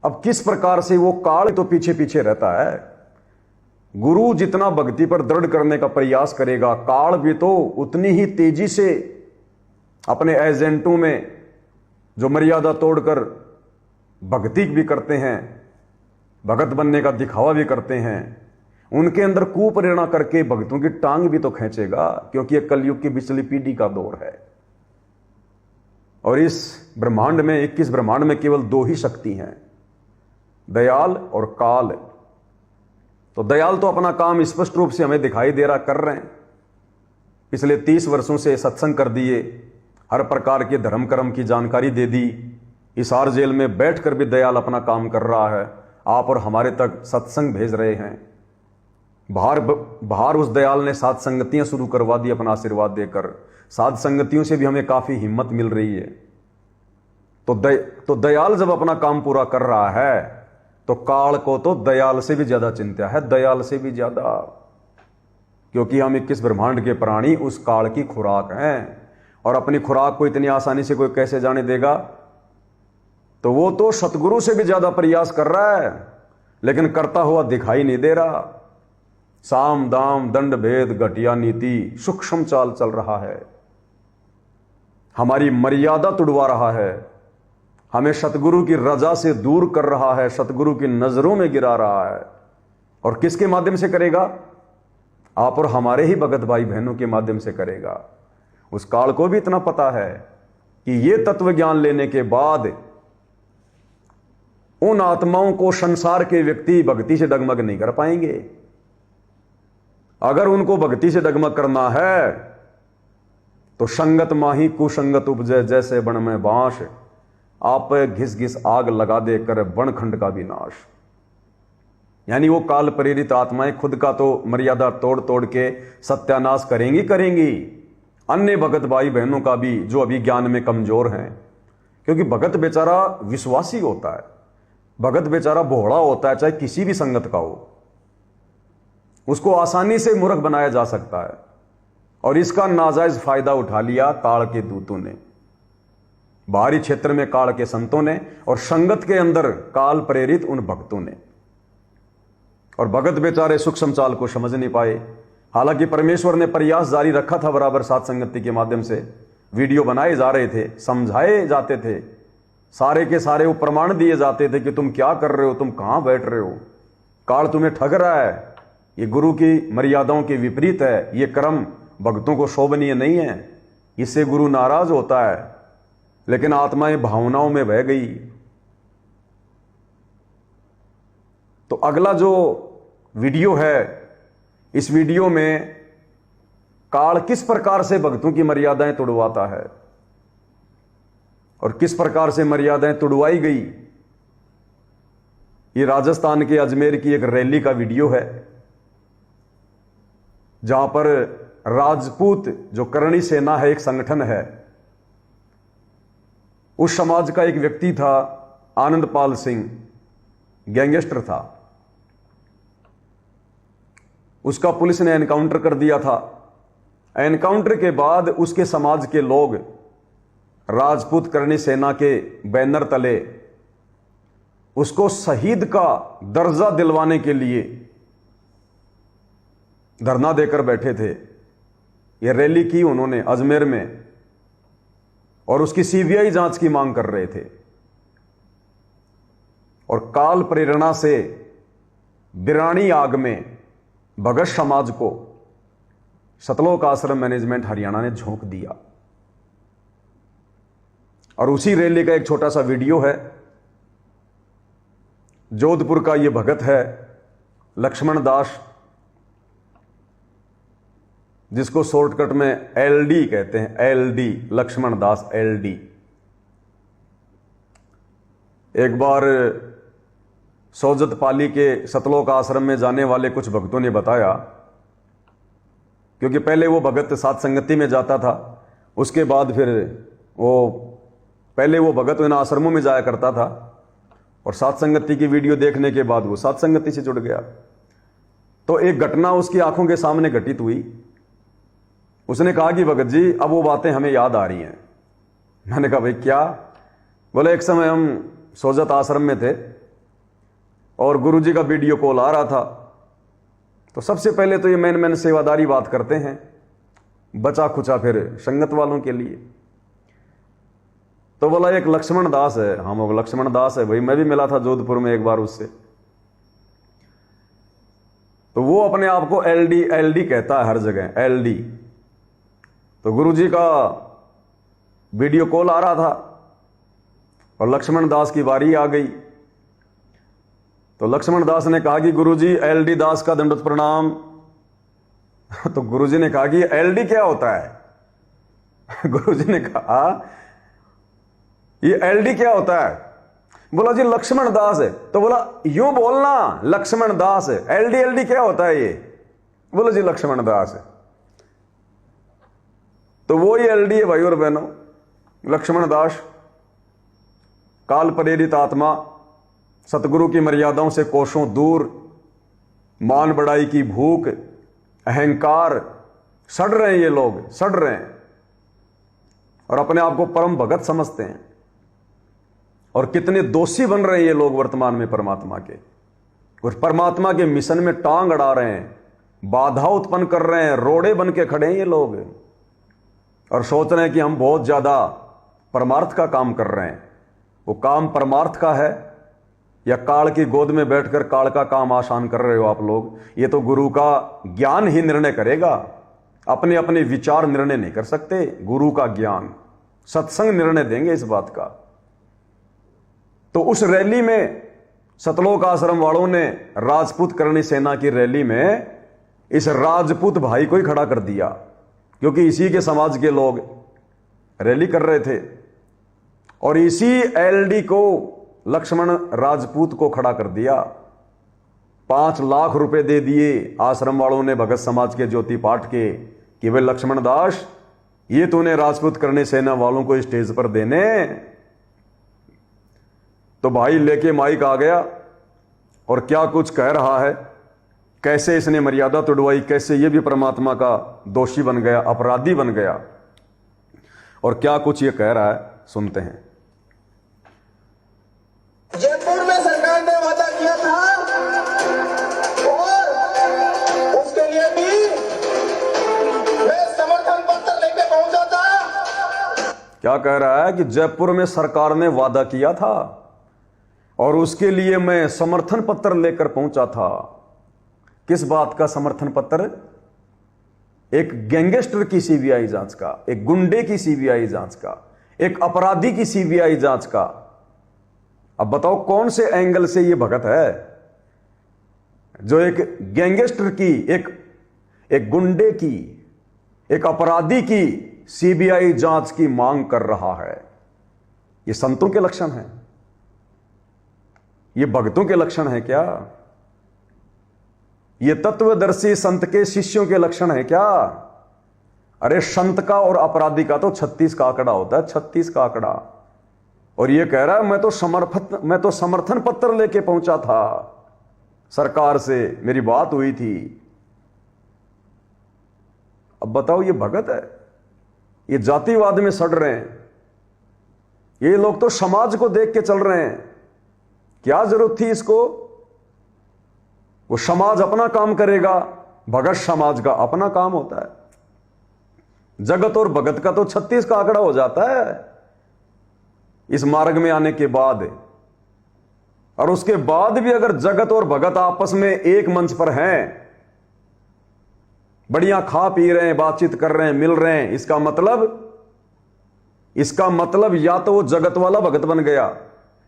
अब किस प्रकार से वो काल तो पीछे पीछे रहता है। गुरु जितना भक्ति पर दृढ़ करने का प्रयास करेगा, काल भी तो उतनी ही तेजी से अपने एजेंटों में जो मर्यादा तोड़कर भक्ति भी करते हैं, भगत बनने का दिखावा भी करते हैं, उनके अंदर कुप्रेरणा करके भक्तों की टांग भी तो खींचेगा, क्योंकि यह कलयुग की पिछली पीढ़ी का दौर है। और इस ब्रह्मांड में 21 ब्रह्मांड में केवल 2 ही शक्ति हैं, दयाल और काल। तो दयाल तो अपना काम स्पष्ट रूप से हमें दिखाई दे रहा कर रहे हैं। पिछले 30 वर्षों से सत्संग कर दिए, हर प्रकार के धर्म कर्म की जानकारी दे दी। हिसार जेल में बैठकर भी दयाल अपना काम कर रहा है, आप और हमारे तक सत्संग भेज रहे हैं। बाहर उस दयाल ने साध संगतियां शुरू करवा दी अपना आशीर्वाद देकर। साध संगतियों से भी हमें काफी हिम्मत मिल रही है। तो दयाल जब अपना काम पूरा कर रहा है, तो काल को तो दयाल से भी ज्यादा चिंता है, दयाल से भी ज्यादा, क्योंकि हम 21 ब्रह्मांड के प्राणी उस काल की खुराक हैं। और अपनी खुराक को इतनी आसानी से कोई कैसे जाने देगा। तो वो तो सतगुरु से भी ज्यादा प्रयास कर रहा है, लेकिन करता हुआ दिखाई नहीं दे रहा। साम दाम दंड भेद घटिया नीति सूक्ष्म चाल चल रहा है, हमारी मर्यादा तुड़वा रहा है, हमें सतगुरु की रजा से दूर कर रहा है, सतगुरु की नजरों में गिरा रहा है। और किसके माध्यम से करेगा? आप और हमारे ही भगत भाई बहनों के माध्यम से करेगा। उस काल को भी इतना पता है कि ये तत्व ज्ञान लेने के बाद उन आत्माओं को संसार के व्यक्ति भक्ति से डगमग नहीं कर पाएंगे। अगर उनको भक्ति से डगमग करना है तो संगत माही कुसंगत उपजय, जैसे बन में बांस, आप घिस घिस आग लगा देकर बनखंड का विनाश। यानी वो काल प्रेरित आत्माएं खुद का तो मर्यादा तोड़ तोड़ के सत्यानाश करेंगी, अन्य भगत भाई बहनों का भी जो अभी ज्ञान में कमजोर हैं। क्योंकि भगत बेचारा विश्वासी होता है, भगत बेचारा भोड़ा होता है, चाहे किसी भी संगत का हो, उसको आसानी से मूर्ख बनाया जा सकता है। और इसका नाजायज फायदा उठा लिया काल के दूतों ने, बाहरी क्षेत्र में काल के संतों ने, और संगत के अंदर काल प्रेरित उन भक्तों ने। और भगत बेचारे सूक्ष्म चाल को समझ नहीं पाए। हालांकि परमेश्वर ने प्रयास जारी रखा था, बराबर साथ संगति के माध्यम से वीडियो बनाए जा रहे थे, समझाए जाते थे, सारे के सारे वो प्रमाण दिए जाते थे कि तुम क्या कर रहे हो, तुम कहां बैठ रहे हो, काल तुम्हें ठग रहा है, ये गुरु की मर्यादाओं के विपरीत है, ये कर्म भक्तों को शोभनीय नहीं है, इससे गुरु नाराज होता है। लेकिन आत्माएं भावनाओं में बह गई। तो अगला जो वीडियो है, इस वीडियो में काल किस प्रकार से भक्तों की मर्यादाएं तोड़वाता है और किस प्रकार से मर्यादाएं तोड़वाई गई। ये राजस्थान के अजमेर की एक रैली का वीडियो है, जहां पर राजपूत जो करणी सेना है, एक संगठन है, उस समाज का एक व्यक्ति था, आनंदपाल सिंह, गैंगस्टर था। उसका पुलिस ने एनकाउंटर कर दिया था। एनकाउंटर के बाद उसके समाज के लोग राजपूत करणी सेना के बैनर तले उसको शहीद का दर्जा दिलवाने के लिए धरना देकर बैठे थे। यह रैली की उन्होंने अजमेर में, और उसकी सीबीआई जांच की मांग कर रहे थे। और काल प्रेरणा से बिरानी आग में भगत समाज को सतलोक आश्रम मैनेजमेंट हरियाणा ने झोंक दिया। और उसी रैली का एक छोटा सा वीडियो है। जोधपुर का यह भगत है लक्ष्मण दास, जिसको शॉर्टकट में एलडी कहते हैं, एलडी, लक्ष्मण दास एलडी। एक बार सोजत पाली के सतलोक आश्रम में जाने वाले कुछ भक्तों ने बताया, क्योंकि पहले वो भगत साथ संगति में जाता था, उसके बाद फिर पहले वो भगत इन आश्रमों में जाया करता था, और साथ संगति की वीडियो देखने के बाद वो साथ संगति से जुड़ गया। तो एक घटना उसकी आंखों के सामने घटित हुई। उसने कहा कि भगत जी, अब वो बातें हमें याद आ रही हैं। मैंने कहा भाई क्या? बोले एक समय हम सोजत आश्रम में थे, और गुरुजी का वीडियो कॉल आ रहा था। तो सबसे पहले तो ये मैन सेवादारी बात करते हैं, बचा खुचा फिर संगत वालों के लिए। तो बोला एक लक्ष्मण दास है। हम वो लक्ष्मण दास है भाई, मैं भी मिला था जोधपुर में एक बार उससे। तो वो अपने आप को एलडी कहता है हर जगह, एलडी। तो गुरुजी का वीडियो कॉल आ रहा था और लक्ष्मण दास की बारी आ गई। तो लक्ष्मण दास ने कहा कि गुरुजी एलडी दास का दंडवत प्रणाम। तो गुरुजी ने कहा कि एलडी क्या होता है? गुरुजी ने कहा ये एलडी क्या होता है? बोला जी लक्ष्मण दास है। तो बोला यूं बोलना, लक्ष्मण दास है। एलडी क्या होता है ये? बोला जी लक्ष्मण दास है। तो वो ही एलडी है भाई और बहनों, लक्ष्मण दास। काल प्रेरित आत्मा, सतगुरु की मर्यादाओं से कोसों दूर, मान बढ़ाई की भूख, अहंकार, सड़ रहे हैं ये लोग, सड़ रहे हैं और अपने आप को परम भगत समझते हैं। और कितने दोषी बन रहे हैं ये लोग वर्तमान में परमात्मा के, और परमात्मा के मिशन में टांग अड़ा रहे हैं, बाधा उत्पन्न कर रहे हैं, रोड़े बन के खड़े हैं ये लोग और सोच रहे हैं कि हम बहुत ज्यादा परमार्थ का काम कर रहे हैं। वो काम परमार्थ का है या काल की गोद में बैठकर काल का काम आसान कर रहे हो आप लोग? ये तो गुरु का ज्ञान ही निर्णय करेगा, अपने अपने विचार निर्णय नहीं कर सकते। गुरु का ज्ञान, सत्संग निर्णय देंगे इस बात का। तो उस रैली में सतलोक आश्रम वालों ने राजपूत करणी सेना की रैली में इस राजपूत भाई को ही खड़ा कर दिया, क्योंकि इसी के समाज के लोग रैली कर रहे थे और इसी एलडी को लक्ष्मण राजपूत को खड़ा कर दिया। 5 लाख रुपए दे दिए आश्रम वालों ने भगत समाज के ज्योति पाठ के कि वे लक्ष्मण दास ये तूने राजपूत करने सेना वालों को स्टेज पर देने। तो भाई लेके माइक आ गया और क्या कुछ कह रहा है, कैसे इसने मर्यादा तोड़वाई, कैसे ये भी परमात्मा का दोषी बन गया, अपराधी बन गया, और क्या कुछ ये कह रहा है सुनते हैं। जयपुर में सरकार ने वादा किया था और उसके लिए भी मैं समर्थन पत्र लेके पहुंचा था। क्या कह रहा है कि जयपुर में सरकार ने वादा किया था और उसके लिए मैं समर्थन पत्र लेकर पहुंचा था। किस बात का समर्थन पत्र? एक गैंगस्टर की सीबीआई जांच का, एक गुंडे की सीबीआई जांच का, एक अपराधी की सीबीआई जांच का। अब बताओ कौन से एंगल से ये भगत है जो एक गैंगस्टर की, एक गुंडे की, एक अपराधी की सीबीआई जांच की मांग कर रहा है? ये संतों के लक्षण हैं? ये भक्तों के लक्षण है क्या? ये तत्वदर्शी संत के शिष्यों के लक्षण है क्या? अरे संत का और अपराधी का तो 36 का आंकड़ा होता है, 36 का आंकड़ा। और ये कह रहा है मैं तो समर्थन पत्र लेके पहुंचा था, सरकार से मेरी बात हुई थी। अब बताओ ये भगत है? ये जातिवाद में सड़ रहे हैं ये लोग, तो समाज को देख के चल रहे हैं। क्या जरूरत थी इसको? वो समाज अपना काम करेगा, भगत समाज का अपना काम होता है। जगत और भगत का तो 36 का आंकड़ा हो जाता है इस मार्ग में आने के बाद। और उसके बाद भी अगर जगत और भगत आपस में एक मंच पर हैं, बढ़िया खा पी रहे हैं, बातचीत कर रहे हैं, मिल रहे हैं, इसका मतलब या तो वो जगत वाला भगत बन गया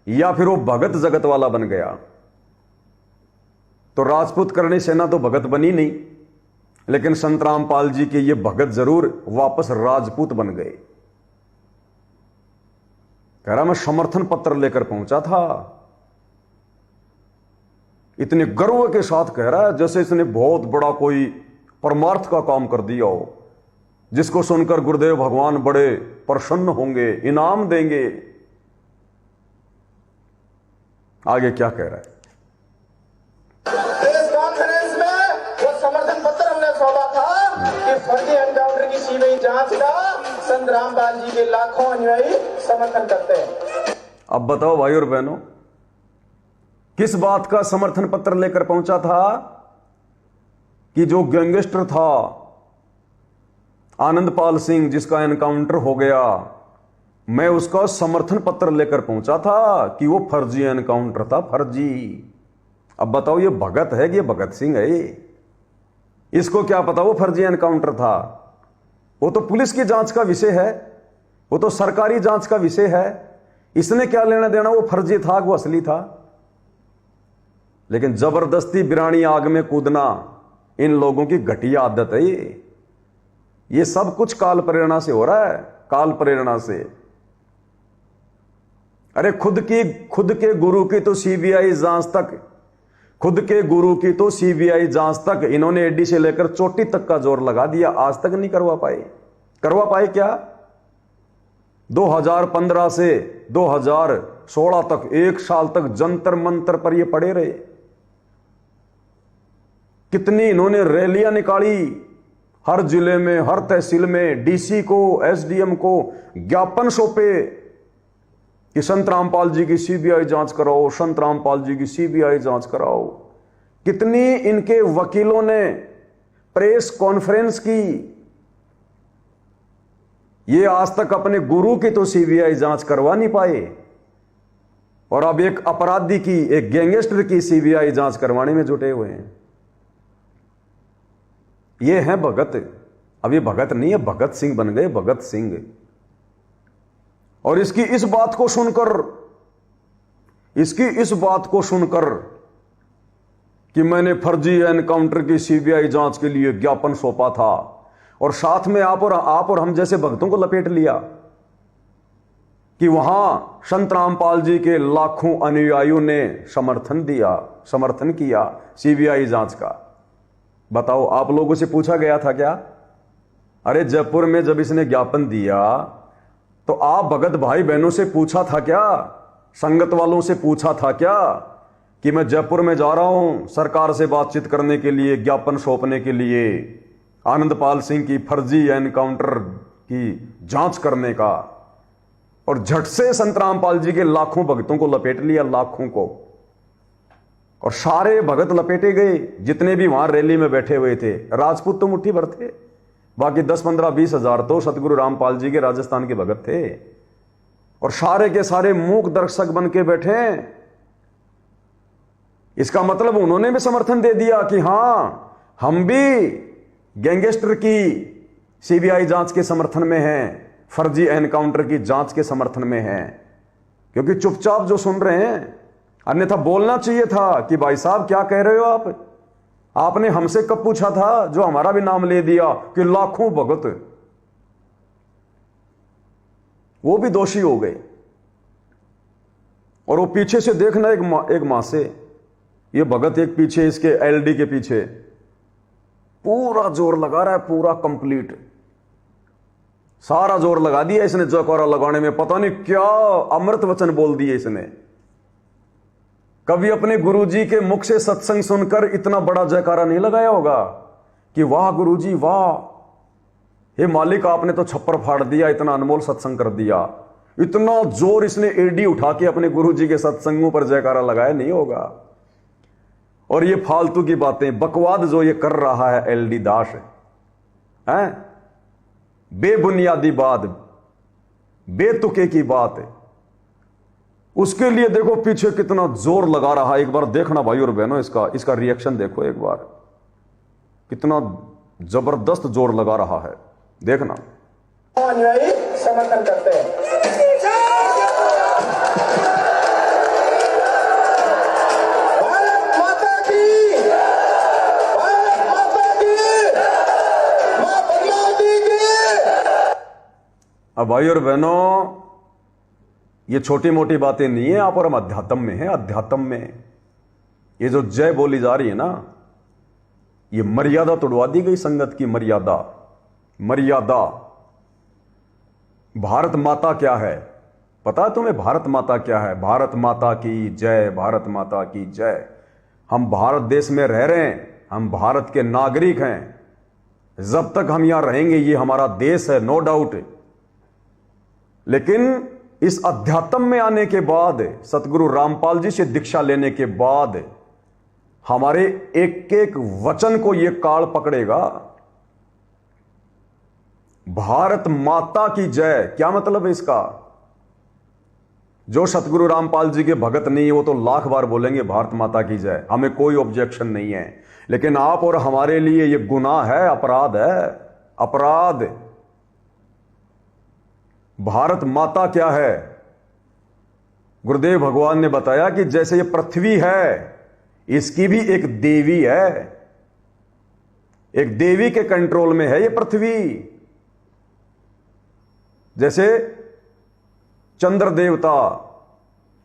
या फिर वो भगत जगत वाला बन गया। तो राजपूत करणी सेना तो भगत बनी नहीं, लेकिन संत रामपाल जी के ये भगत जरूर वापस राजपूत बन गए। कह रहा मैं समर्थन पत्र लेकर पहुंचा था। इतने गर्व के साथ कह रहा है जैसे इसने बहुत बड़ा कोई परमार्थ का काम कर दिया हो, जिसको सुनकर गुरुदेव भगवान बड़े प्रसन्न होंगे, इनाम देंगे। आगे क्या कह रहा है? इस कॉन्फ्रेंस में वो समर्थन पत्र हमने सौंपा था कि फर्जी एनकाउंटर की सीबीआई जांच का संत रामपाल जी के लाखों अनुयायी समर्थन करते हैं। अब बताओ भाई और बहनों, किस बात का समर्थन पत्र लेकर पहुंचा था कि जो गैंगस्टर था आनंदपाल सिंह, जिसका एनकाउंटर हो गया, मैं उसका समर्थन पत्र लेकर पहुंचा था कि वो फर्जी एनकाउंटर था, फर्जी। अब बताओ ये भगत है कि ये भगत सिंह है? इसको क्या पता वो फर्जी एनकाउंटर था? वो तो पुलिस की जांच का विषय है, वो तो सरकारी जांच का विषय है। इसने क्या लेना देना वो फर्जी था वो असली था? लेकिन जबरदस्ती बिरानी आग में कूदना इन लोगों की घटिया आदत है। ये सब कुछ काल प्रेरणा से हो रहा है, काल प्रेरणा से। अरे खुद के गुरु की तो सीबीआई जांच तक, खुद के गुरु की तो सीबीआई जांच तक इन्होंने एडी से लेकर चोटी तक का जोर लगा दिया, आज तक नहीं करवा पाए। करवा पाए क्या? 2015 से 2016 तक 1 साल तक जंतर मंतर पर ये पड़े रहे। कितनी इन्होंने रैलियां निकाली, हर जिले में, हर तहसील में, डीसी को, एसडीएम को ज्ञापन सौंपे कि संत रामपाल जी की सीबीआई जांच कराओ, संत रामपाल जी की सीबीआई जांच कराओ। कितनी इनके वकीलों ने प्रेस कॉन्फ्रेंस की। ये आज तक अपने गुरु की तो सीबीआई जांच करवा नहीं पाए, और अब एक अपराधी की, एक गैंगस्टर की सीबीआई जांच करवाने में जुटे हुए हैं। ये हैं भगत। अब ये भगत नहीं है, भगत सिंह बन गए, भगत सिंह। और इसकी इस बात को सुनकर कि मैंने फर्जी एनकाउंटर की सीबीआई जांच के लिए ज्ञापन सौंपा था, और साथ में आप और हम जैसे भक्तों को लपेट लिया कि वहां संत रामपाल जी के लाखों अनुयायियों ने समर्थन किया सीबीआई जांच का। बताओ, आप लोगों से पूछा गया था क्या? अरे जयपुर में जब इसने ज्ञापन दिया तो आप भगत भाई बहनों से पूछा था क्या? संगत वालों से पूछा था क्या कि मैं जयपुर में जा रहा हूं सरकार से बातचीत करने के लिए, ज्ञापन सौंपने के लिए, आनंदपाल सिंह की फर्जी एनकाउंटर की जांच करने का? और झट से संत रामपाल जी के लाखों भक्तों को लपेट लिया, लाखों को। और सारे भगत लपेटे गए जितने भी वहां रैली में बैठे हुए थे। राजपूत तो मुट्ठी भर थे, बाकी 10, 15, 20 हजार तो सतगुरु रामपाल जी के राजस्थान के भगत थे। और सारे के सारे मूक दर्शक बन के बैठे। इसका मतलब उन्होंने भी समर्थन दे दिया कि हां, हम भी गैंगस्टर की सीबीआई जांच के समर्थन में हैं, फर्जी एनकाउंटर की जांच के समर्थन में हैं। क्योंकि चुपचाप जो सुन रहे हैं, अन्यथा बोलना चाहिए था कि भाई साहब क्या कह रहे हो आप? आपने हमसे कब पूछा था, जो हमारा भी नाम ले दिया कि लाखों भगत, वो भी दोषी हो गए। और वो पीछे से देखना, एक मां से ये भगत, एक पीछे इसके एलडी के पीछे पूरा जोर लगा रहा है, पूरा कंप्लीट सारा जोर लगा दिया इसने जयकारा लगाने में। पता नहीं क्या अमृत वचन बोल दिए इसने। कभी अपने गुरुजी के मुख से सत्संग सुनकर इतना बड़ा जयकारा नहीं लगाया होगा कि वाह गुरुजी वाह, हे मालिक आपने तो छप्पर फाड़ दिया, इतना अनमोल सत्संग कर दिया। इतना जोर इसने एडी उठा के अपने गुरुजी के सत्संगों पर जयकारा लगाया नहीं होगा। और ये फालतू की बातें, बकवाद जो ये कर रहा है एलडी दास है, बेबुनियादी बात, बेतुके की बात है, उसके लिए देखो पीछे कितना जोर लगा रहा है। एक बार देखना भाई और बहनों, इसका रिएक्शन देखो एक बार, कितना जबरदस्त जोर लगा रहा है, देखना। अनुयायी समर्थन करते हैं। भारत माता की, भारत माता की, मां भगवती की। अब भाई और बहनों, ये छोटी मोटी बातें नहीं है, आप और हम अध्यात्म में है। अध्यात्म में ये जो जय बोली जा रही है ना, ये मर्यादा तोड़वा दी गई, संगत की मर्यादा। भारत माता क्या है पता है तुम्हें? भारत माता क्या है? भारत माता की जय, भारत माता की जय। हम भारत देश में रह रहे हैं, हम भारत के नागरिक हैं। जब तक हम यहां रहेंगे ये हमारा देश है, नो डाउट। लेकिन इस अध्यात्म में आने के बाद, सतगुरु रामपाल जी से दीक्षा लेने के बाद हमारे एक एक वचन को यह काल पकड़ेगा। भारत माता की जय, क्या मतलब है इसका? जो सतगुरु रामपाल जी के भगत नहीं है वो तो लाख बार बोलेंगे भारत माता की जय, हमें कोई ऑब्जेक्शन नहीं है। लेकिन आप और हमारे लिए यह गुनाह है, अपराध है, अपराध। भारत माता क्या है? गुरुदेव भगवान ने बताया कि जैसे ये पृथ्वी है, इसकी भी एक देवी है, एक देवी के कंट्रोल में है ये पृथ्वी। जैसे चंद्र देवता,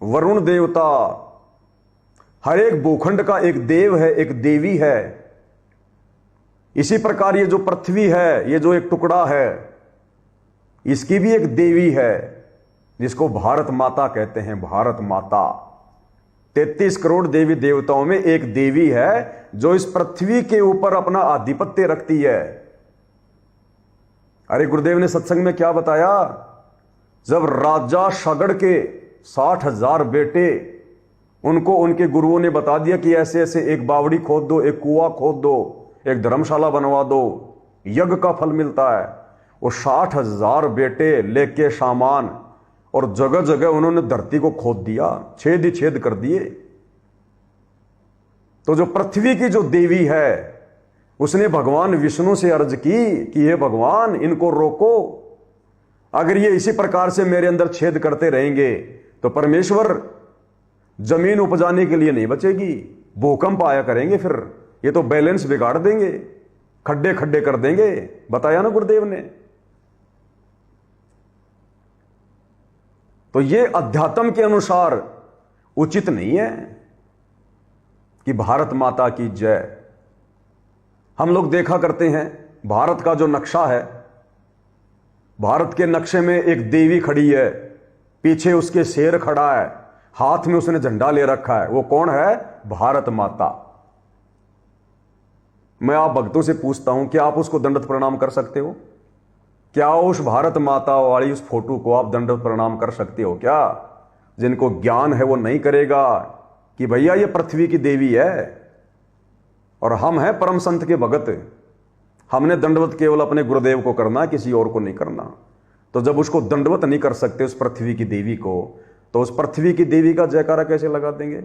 वरुण देवता, हर एक भूखंड का एक देव है, एक देवी है। इसी प्रकार ये जो पृथ्वी है, ये जो एक टुकड़ा है, इसकी भी एक देवी है जिसको भारत माता कहते हैं। भारत माता 33 करोड़ देवी देवताओं में एक देवी है जो इस पृथ्वी के ऊपर अपना आधिपत्य रखती है। अरे गुरुदेव ने सत्संग में क्या बताया? जब राजा सगड़ के 60,000 बेटे, उनको उनके गुरुओं ने बता दिया कि ऐसे ऐसे एक बावड़ी खोद दो, एक कुआं खोद दो, एक धर्मशाला बनवा दो, यज्ञ का फल मिलता है। वो 60,000 बेटे लेके सामान, और जगह जगह उन्होंने धरती को खोद दिया, छेद ही छेद कर दिए। तो जो पृथ्वी की जो देवी है, उसने भगवान विष्णु से अर्ज की कि हे भगवान, इनको रोको। अगर ये इसी प्रकार से मेरे अंदर छेद करते रहेंगे तो परमेश्वर जमीन उपजाने के लिए नहीं बचेगी, भूकंप आया करेंगे, फिर ये तो बैलेंस बिगाड़ देंगे, खड्डे खड्डे कर देंगे। बताया ना गुरुदेव ने। तो ये अध्यात्म के अनुसार उचित नहीं है कि भारत माता की जय। हम लोग देखा करते हैं भारत का जो नक्शा है, भारत के नक्शे में एक देवी खड़ी है, पीछे उसके शेर खड़ा है, हाथ में उसने झंडा ले रखा है। वो कौन है? भारत माता। मैं आप भक्तों से पूछता हूं, क्या आप उसको दंडवत प्रणाम कर सकते हो? क्या उस भारत माता वाली उस फोटो को आप दंडवत प्रणाम कर सकते हो क्या? जिनको ज्ञान है वो नहीं करेगा कि भैया ये पृथ्वी की देवी है और हम हैं परम संत के भगत। हमने दंडवत केवल अपने गुरुदेव को करना, किसी और को नहीं करना। तो जब उसको दंडवत नहीं कर सकते उस पृथ्वी की देवी को, तो उस पृथ्वी की देवी का जयकारा कैसे लगा देंगे?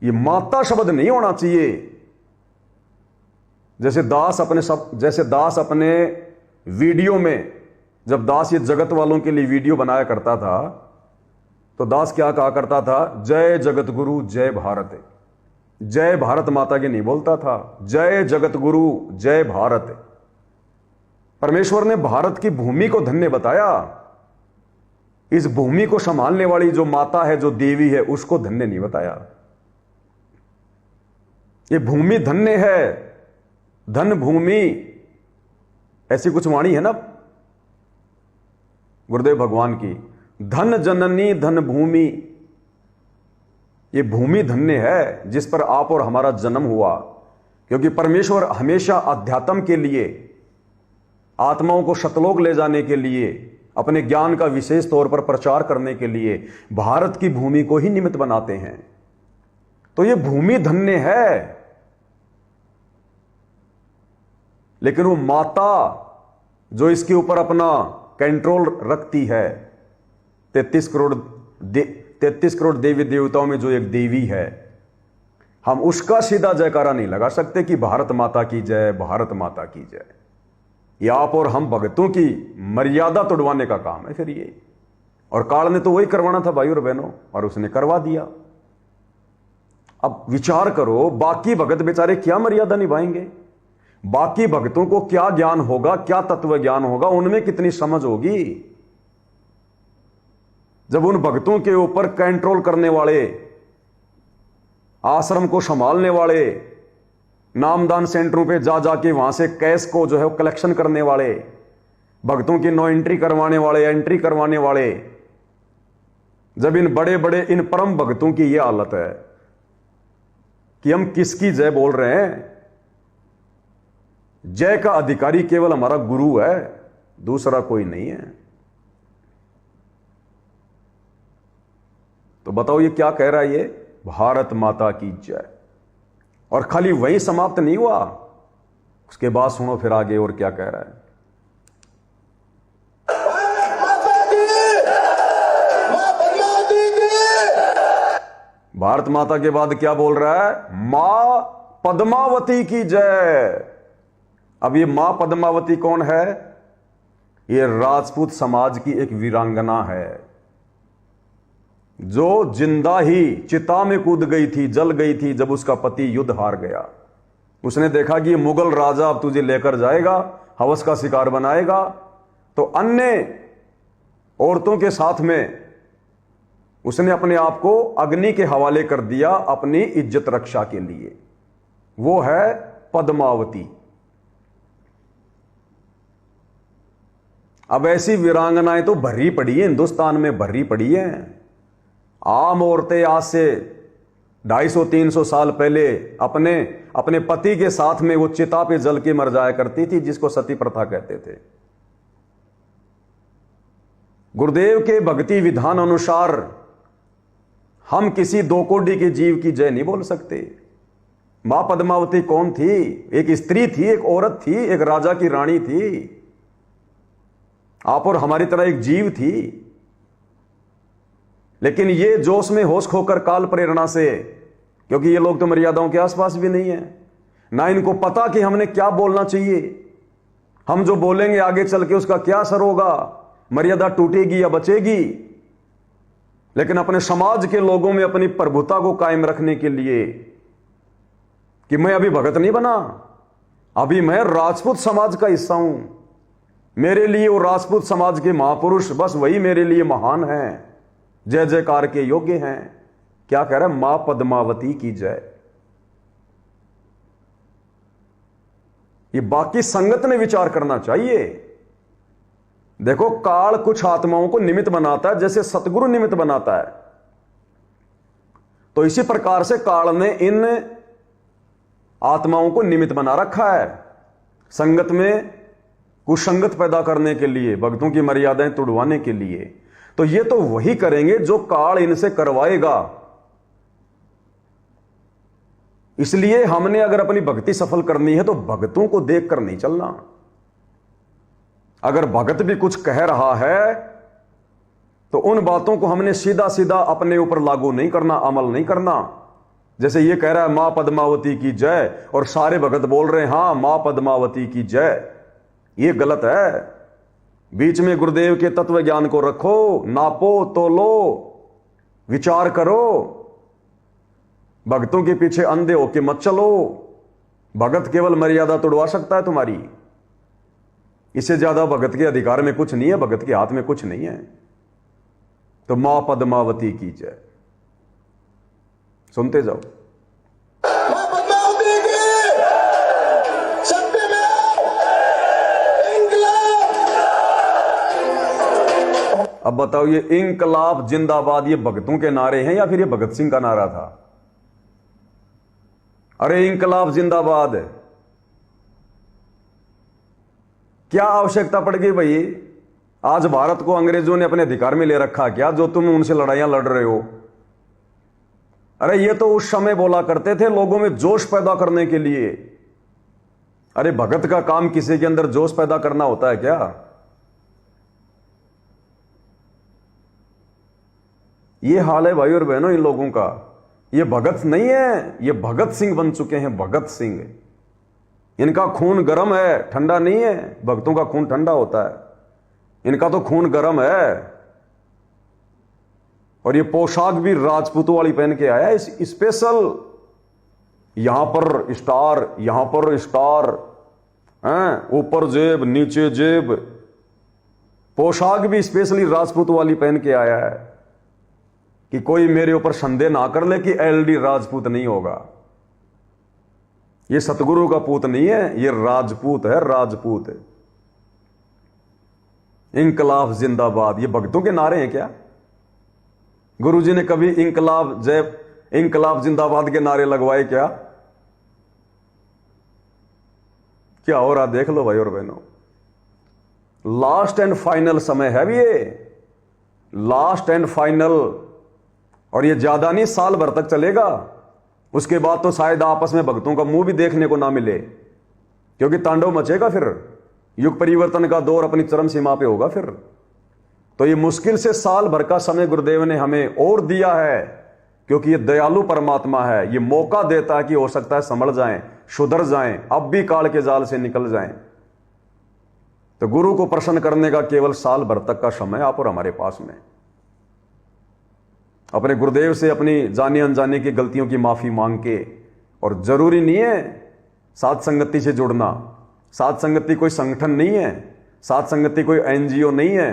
ये माता शब्द नहीं होना चाहिए। जैसे दास अपने वीडियो में, जब दास ये जगत वालों के लिए वीडियो बनाया करता था, तो दास क्या कहा करता था? जय जगत गुरु जय भारत। जय भारत माता की नहीं बोलता था, जय जगत गुरु जय भारत। परमेश्वर ने भारत की भूमि को धन्य बताया। इस भूमि को संभालने वाली जो माता है, जो देवी है, उसको धन्य नहीं बताया। ये भूमि धन्य है, धन भूमि, ऐसी कुछ वाणी है ना गुरुदेव भगवान की। धन जननी धन भूमि, ये भूमि धन्य है जिस पर आप और हमारा जन्म हुआ। क्योंकि परमेश्वर हमेशा अध्यात्म के लिए, आत्माओं को सतलोक ले जाने के लिए, अपने ज्ञान का विशेष तौर पर प्रचार करने के लिए भारत की भूमि को ही निमित्त बनाते हैं। तो ये भूमि धन्य है। लेकिन वो माता जो इसके ऊपर अपना कंट्रोल रखती है, 33 करोड़ देवी देवताओं में जो एक देवी है, हम उसका सीधा जयकारा नहीं लगा सकते कि भारत माता की जय, भारत माता की जय। ये आप और हम भक्तों की मर्यादा तोड़वाने का काम है फिर ये। और काल ने तो वही करवाना था भाई और बहनों, और उसने करवा दिया। अब विचार करो, बाकी भगत बेचारे क्या मर्यादा निभाएंगे? बाकी भक्तों को क्या ज्ञान होगा, क्या तत्व ज्ञान होगा, उनमें कितनी समझ होगी? जब उन भक्तों के ऊपर कंट्रोल करने वाले, आश्रम को संभालने वाले, नामदान सेंटरों पे जा जाके वहां से कैश को जो है कलेक्शन करने वाले, भक्तों की नो एंट्री करवाने वाले, एंट्री करवाने वाले, जब इन बड़े बड़े इन परम भक्तों की यह हालत है कि हम किसकी जय बोल रहे हैं? जय का अधिकारी केवल हमारा गुरु है, दूसरा कोई नहीं है। तो बताओ ये क्या कह रहा है? ये भारत माता की जय। और खाली वही समाप्त नहीं हुआ, उसके बाद सुनो फिर आगे और क्या कह रहा है। भारत माता के बाद क्या बोल रहा है? मां पद्मावती की जय। अब ये मां पद्मावती कौन है? ये राजपूत समाज की एक वीरांगना है, जो जिंदा ही चिता में कूद गई थी, जल गई थी जब उसका पति युद्ध हार गया। उसने देखा कि ये मुगल राजा अब तुझे लेकर जाएगा, हवस का शिकार बनाएगा, तो अन्य औरतों के साथ में उसने अपने आप को अग्नि के हवाले कर दिया अपनी इज्जत रक्षा के लिए। वो है पद्मावती। अब ऐसी वीरांगनाएं तो भरी पड़ी है, हिंदुस्तान में भरी पड़ी हैं। आम औरतें आज से 250-300 साल पहले अपने पति के साथ में वो चिता पे जल के मर जाया करती थी, जिसको सती प्रथा कहते थे। गुरुदेव के भक्ति विधान अनुसार हम किसी दो कोडी के जीव की जय नहीं बोल सकते। मां पद्मावती कौन थी? एक स्त्री थी, एक औरत थी, एक राजा की रानी थी। आप और हमारी तरह एक जीव थी। लेकिन ये जोश में होश खोकर काल प्रेरणा से, क्योंकि ये लोग तो मर्यादाओं के आसपास भी नहीं है, ना इनको पता कि हमने क्या बोलना चाहिए, हम जो बोलेंगे आगे चल के उसका क्या असर होगा, मर्यादा टूटेगी या बचेगी। लेकिन अपने समाज के लोगों में अपनी प्रभुता को कायम रखने के लिए कि मैं अभी भगत नहीं बना, अभी मैं राजपूत समाज का हिस्सा हूं, मेरे लिए वो राजपूत समाज के महापुरुष बस वही मेरे लिए महान हैं, जय जयकार के योग्य हैं। क्या कह रहा है? मां पद्मावती की जय। ये बाकी संगत ने विचार करना चाहिए। देखो, काल कुछ आत्माओं को निमित्त बनाता है जैसे सतगुरु निमित्त बनाता है, तो इसी प्रकार से काल ने इन आत्माओं को निमित्त बना रखा है, संगत में कुसंगत पैदा करने के लिए, भक्तों की मर्यादाएं तोड़वाने के लिए। तो ये तो वही करेंगे जो काल इनसे करवाएगा। इसलिए हमने अगर अपनी भक्ति सफल करनी है तो भक्तों को देखकर नहीं चलना। अगर भगत भी कुछ कह रहा है तो उन बातों को हमने सीधा सीधा अपने ऊपर लागू नहीं करना, अमल नहीं करना। जैसे ये कह रहा है मां पद्मावती की जय, और सारे भगत बोल रहे हैं हां मां पद्मावती की जय, ये गलत है। बीच में गुरुदेव के तत्व ज्ञान को रखो, नापो तोलो, विचार करो। भक्तों के पीछे अंधे होके मत चलो। भगत केवल मर्यादा तोड़वा सकता है तुम्हारी, इससे ज्यादा भगत के अधिकार में कुछ नहीं है, भगत के हाथ में कुछ नहीं है। तो मां पद्मावती की जय। सुनते जाओ। मां पद्मावती की सत्य में इंकलाब। अब बताओ, ये इंकलाब जिंदाबाद ये भगतों के नारे हैं या फिर ये भगत सिंह का नारा था? अरे इंकलाब जिंदाबाद। क्या आवश्यकता पड़ गई भाई? आज भारत को अंग्रेजों ने अपने अधिकार में ले रखा क्या, जो तुम उनसे लड़ाइयां लड़ रहे हो? अरे ये तो उस समय बोला करते थे लोगों में जोश पैदा करने के लिए। अरे भगत का काम किसी के अंदर जोश पैदा करना होता है क्या? ये हाल है भाई और बहनों इन लोगों का। ये भगत नहीं है, ये भगत सिंह बन चुके हैं, भगत सिंह। इनका खून गर्म है, ठंडा नहीं है। भक्तों का खून ठंडा होता है, इनका तो खून गर्म है। और ये पोशाक भी राजपूतों वाली पहन के आया है स्पेशल। यहां पर स्टार, यहां पर स्टार, ऊपर जेब नीचे जेब। पोशाक भी स्पेशली राजपूत वाली पहन के आया है कि कोई मेरे ऊपर संदेह ना कर ले कि एलडी राजपूत नहीं होगा। ये सतगुरु का पूत नहीं है, ये राजपूत है, राजपूत है। इंकलाब जिंदाबाद, ये भक्तों के नारे हैं क्या? गुरुजी ने कभी इंकलाब जय, इंकलाब जिंदाबाद के नारे लगवाए क्या? क्या हो रहा देख लो भाई और बहनों। लास्ट एंड फाइनल समय है भी ये, लास्ट एंड फाइनल। और ये ज्यादा नहीं, साल भर तक चलेगा। उसके बाद तो शायद आपस में भक्तों का मुंह भी देखने को ना मिले, क्योंकि तांडव मचेगा फिर। युग परिवर्तन का दौर अपनी चरम सीमा पे होगा फिर। तो ये मुश्किल से साल भर का समय गुरुदेव ने हमें और दिया है, क्योंकि ये दयालु परमात्मा है। ये मौका देता है कि हो सकता है संभल जाएं, सुधर जाएं, अब भी काल के जाल से निकल जाएं। तो गुरु को प्रसन्न करने का केवल साल भर तक का समय आप और हमारे पास में। अपने गुरुदेव से अपनी जाने अनजाने की गलतियों की माफी मांग के, और जरूरी नहीं है साथ संगति से जुड़ना। साथ संगति कोई संगठन नहीं है, साथ संगति कोई एनजीओ नहीं है,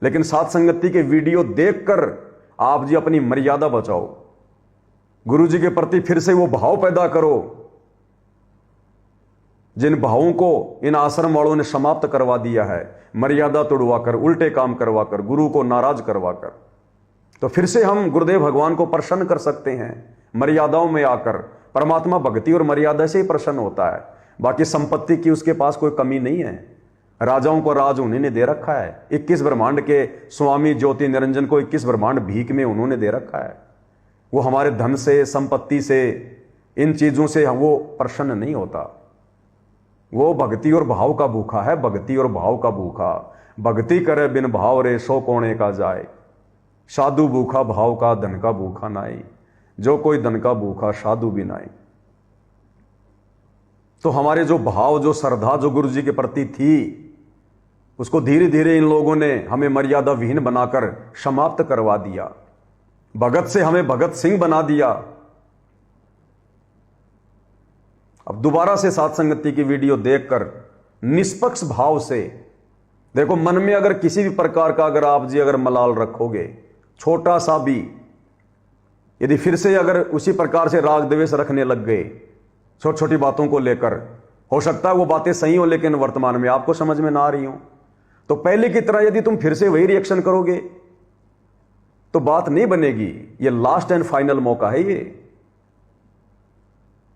लेकिन साथ संगति के वीडियो देखकर आप जी अपनी मर्यादा बचाओ। गुरु जी के प्रति फिर से वो भाव पैदा करो जिन भावों को इन आश्रम वालों ने समाप्त करवा दिया है, मर्यादा तोड़वाकर, उल्टे काम करवाकर, गुरु को नाराज करवाकर। तो फिर से हम गुरुदेव भगवान को प्रसन्न कर सकते हैं मर्यादाओं में आकर। परमात्मा भक्ति और मर्यादा से ही प्रसन्न होता है, बाकी संपत्ति की उसके पास कोई कमी नहीं है। राजाओं को राज उन्होंने दे रखा है। 21 ब्रह्मांड के स्वामी ज्योति निरंजन को 21 ब्रह्मांड भीख में उन्होंने दे रखा है। वो हमारे धन से, संपत्ति से, इन चीजों से वो प्रसन्न नहीं होता। वो भक्ति और भाव का भूखा है, भक्ति और भाव का भूखा। भक्ति करे बिन भाव रे सो कोणे का जाए, साधु भूखा भाव का धन का भूखा नाई, जो कोई धन का भूखा साधु भी नाई। तो हमारे जो भाव, जो श्रद्धा जो गुरु जी के प्रति थी, उसको धीरे धीरे इन लोगों ने हमें मर्यादा विहीन बनाकर समाप्त करवा दिया। भगत से हमें भगत सिंह बना दिया। अब दोबारा से साथ संगति की वीडियो देखकर निष्पक्ष भाव से देखो, मन में अगर किसी भी प्रकार का अगर आप जी अगर मलाल रखोगे, छोटा सा भी, यदि फिर से अगर उसी प्रकार से राग द्वेष रखने लग गए छोटी छोटी बातों को लेकर, हो सकता है वो बातें सही हो लेकिन वर्तमान में आपको समझ में ना आ रही हो, तो पहले की तरह यदि तुम फिर से वही रिएक्शन करोगे तो बात नहीं बनेगी। ये लास्ट एंड फाइनल मौका है। ये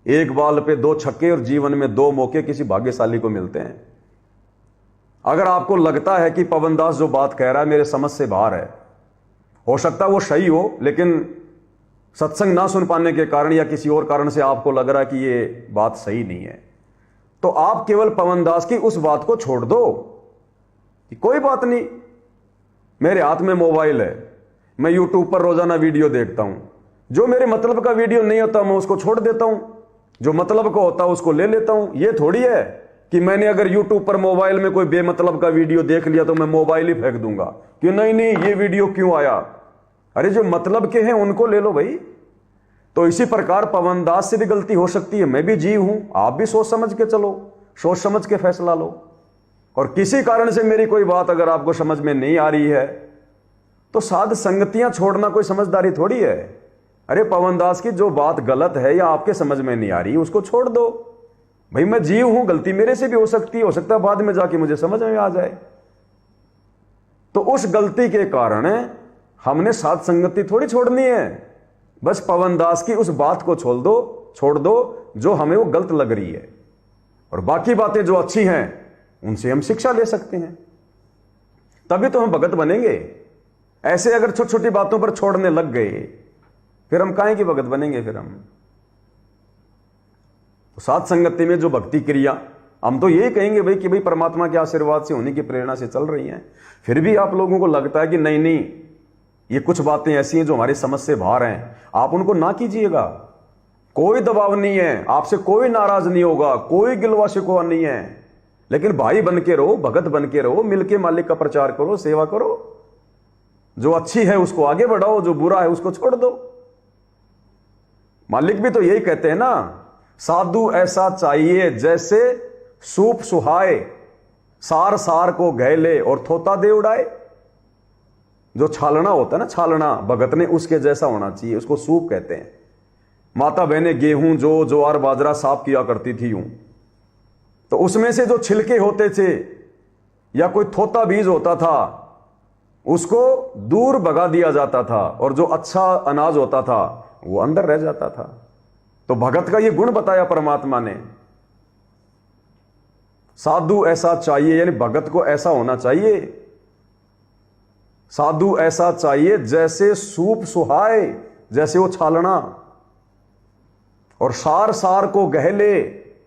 एक बाल पे 2 छक्के और जीवन में 2 मौके किसी भाग्यशाली को मिलते हैं। अगर आपको लगता है कि पवन दास जो बात कह रहा है मेरे समझ से बाहर है, हो सकता है वो सही हो, लेकिन सत्संग ना सुन पाने के कारण या किसी और कारण से आपको लग रहा है कि ये बात सही नहीं है, तो आप केवल पवन दास की उस बात को छोड़ दो कि कोई बात नहीं, मेरे हाथ में मोबाइल है, मैं यूट्यूब पर रोजाना वीडियो देखता हूं, जो मेरे मतलब का वीडियो नहीं होता मैं उसको छोड़ देता हूं, जो मतलब का होता है उसको ले लेता हूं। ये थोड़ी है कि मैंने अगर यूट्यूब पर मोबाइल में कोई बेमतलब का वीडियो देख लिया तो मैं मोबाइल ही फेंक दूंगा कि नहीं नहीं ये वीडियो क्यों आया। अरे जो मतलब के हैं उनको ले लो भाई। तो इसी प्रकार पवन दास से भी गलती हो सकती है, मैं भी जीव हूं, आप भी सोच समझ के चलो, सोच समझ के फैसला लो। और किसी कारण से मेरी कोई बात अगर आपको समझ में नहीं आ रही है तो साध संगतियां छोड़ना कोई समझदारी थोड़ी है। अरे पवन दास की जो बात गलत है या आपके समझ में नहीं आ रही उसको छोड़ दो भाई, मैं जीव हूं, गलती मेरे से भी हो सकती है, हो सकता है बाद में जाके मुझे समझ में आ जाए। तो उस गलती के कारण हमने साथ संगति थोड़ी छोड़नी है, बस पवन दास की उस बात को छोड़ दो जो हमें वो गलत लग रही है, और बाकी बातें जो अच्छी हैं उनसे हम शिक्षा ले सकते हैं, तभी तो हम भगत बनेंगे। ऐसे अगर छोटी छोटी बातों पर छोड़ने लग गए फिर हम काहे की भगत बनेंगे। फिर हम तो साथ संगति में जो भक्ति क्रिया, हम तो यही कहेंगे भाई कि भाई परमात्मा के आशीर्वाद से होने की प्रेरणा से चल रही हैं। फिर भी आप लोगों को लगता है कि नहीं नहीं ये कुछ बातें ऐसी हैं जो हमारी समझ से बाहर हैं, आप उनको ना कीजिएगा। कोई दबाव नहीं है, आपसे कोई नाराज नहीं होगा, कोई गिलवा शिकवा नहीं है, लेकिन भाई बन के रहो, भगत बन के रहो, मिलके मालिक का प्रचार करो, सेवा करो। जो अच्छी है उसको आगे बढ़ाओ, जो बुरा है उसको छोड़ दो। मालिक भी तो यही कहते हैं ना, साधु ऐसा चाहिए जैसे सूप सुहाए, सार सार को गैले और थोता दे उड़ाए। जो छालना होता है ना, छालना भगत ने उसके जैसा होना चाहिए, उसको सूप कहते हैं। माता बहने गेहूं जो ज्वार बाजरा साफ किया करती थी यूं, तो उसमें से जो छिलके होते थे या कोई थोता बीज होता था उसको दूर भगा दिया जाता था, और जो अच्छा अनाज होता था वो अंदर रह जाता था। तो भगत का ये गुण बताया परमात्मा ने, साधु ऐसा चाहिए, यानी भगत को ऐसा होना चाहिए साधु ऐसा चाहिए जैसे सूप सुहाए, जैसे वो छालना, और सार सार को गहले,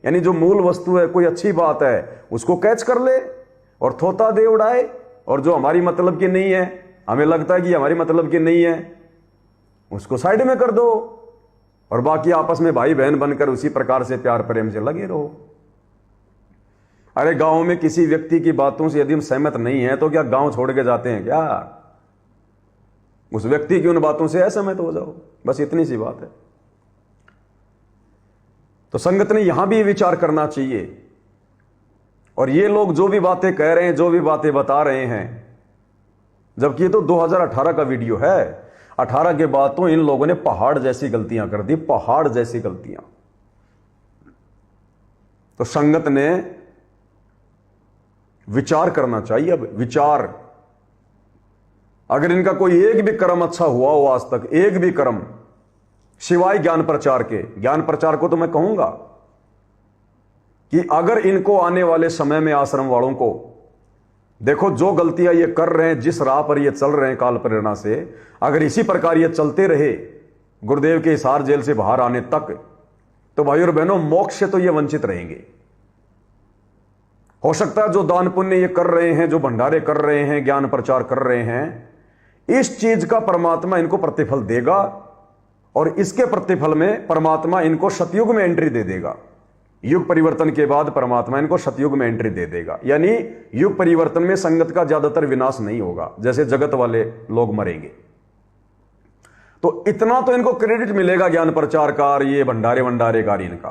यानी जो मूल वस्तु है, कोई अच्छी बात है उसको कैच कर ले और थोता दे उड़ाए, और जो हमारी मतलब की नहीं है, हमें लगता है कि हमारी मतलब की नहीं है, उसको साइड में कर दो, और बाकी आपस में भाई बहन बनकर उसी प्रकार से प्यार प्रेम से लगे रहो। अरे गांव में किसी व्यक्ति की बातों से यदि हम सहमत नहीं है तो क्या गांव छोड़ के जाते हैं क्या? उस व्यक्ति की उन बातों से असहमत हो जाओ, बस इतनी सी बात है। तो संगत ने यहां भी विचार करना चाहिए। और ये लोग जो भी बातें कह रहे हैं, जो भी बातें बता रहे हैं, जबकि ये तो 2018 का वीडियो है, 18 के बाद तो इन लोगों ने पहाड़ जैसी गलतियां कर दी, पहाड़ जैसी गलतियां। तो संगत ने विचार करना चाहिए। अब विचार, अगर इनका कोई एक भी कर्म अच्छा हुआ हो आज तक, एक भी कर्म सिवाय ज्ञान प्रचार के, ज्ञान प्रचार को तो मैं कहूंगा कि अगर इनको आने वाले समय में आश्रम वालों को देखो, जो गलतियां ये कर रहे हैं, जिस राह पर ये चल रहे हैं काल प्रेरणा से, अगर इसी प्रकार ये चलते रहे गुरुदेव के हिसार जेल से बाहर आने तक, तो भाई और बहनों मोक्ष से तो ये वंचित रहेंगे। हो सकता है जो दान पुण्य ये कर रहे हैं, जो भंडारे कर रहे हैं, ज्ञान प्रचार कर रहे हैं, इस चीज का परमात्मा इनको प्रतिफल देगा, और इसके प्रतिफल में परमात्मा इनको सतयुग में एंट्री दे देगा। युग परिवर्तन के बाद परमात्मा इनको सतयुग में एंट्री दे देगा, यानी युग परिवर्तन में संगत का ज्यादातर विनाश नहीं होगा, जैसे जगत वाले लोग मरेंगे। तो इतना तो इनको क्रेडिट मिलेगा ज्ञान प्रचारकार, ये भंडारे भंडारेकार, इनका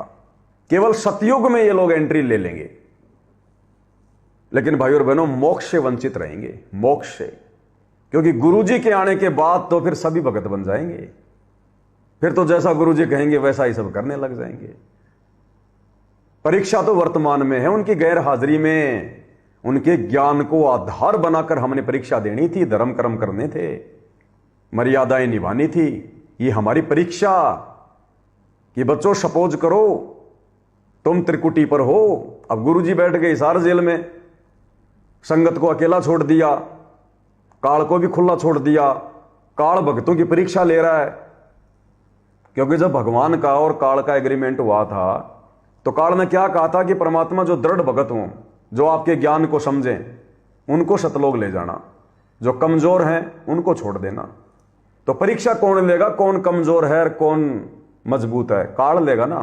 केवल सतयुग में ये लोग एंट्री ले लेंगे। लेकिन भाई और बहनों मोक्ष से वंचित रहेंगे, मोक्ष से, क्योंकि गुरुजी के आने के बाद तो फिर सभी भगत बन जाएंगे, फिर तो जैसा गुरुजी कहेंगे वैसा ही सब करने लग जाएंगे। परीक्षा तो वर्तमान में है, उनकी गैर हाजिरी में उनके ज्ञान को आधार बनाकर हमने परीक्षा देनी थी, धर्म कर्म करने थे, मर्यादाएं निभानी थी। ये हमारी परीक्षा कि बच्चों सपोज करो तुम त्रिकुटी पर हो, अब गुरुजी बैठ गए हिसार जेल में, संगत को अकेला छोड़ दिया, काल को भी खुला छोड़ दिया, काल भक्तों की परीक्षा ले रहा है। क्योंकि जब भगवान का और काल का एग्रीमेंट हुआ था तो काल ने क्या कहा था कि परमात्मा जो दृढ़ भगत हों, जो आपके ज्ञान को समझें, उनको सतलोक ले जाना, जो कमजोर हैं उनको छोड़ देना। तो परीक्षा कौन लेगा, कौन कमजोर है और कौन मजबूत है? काल लेगा ना।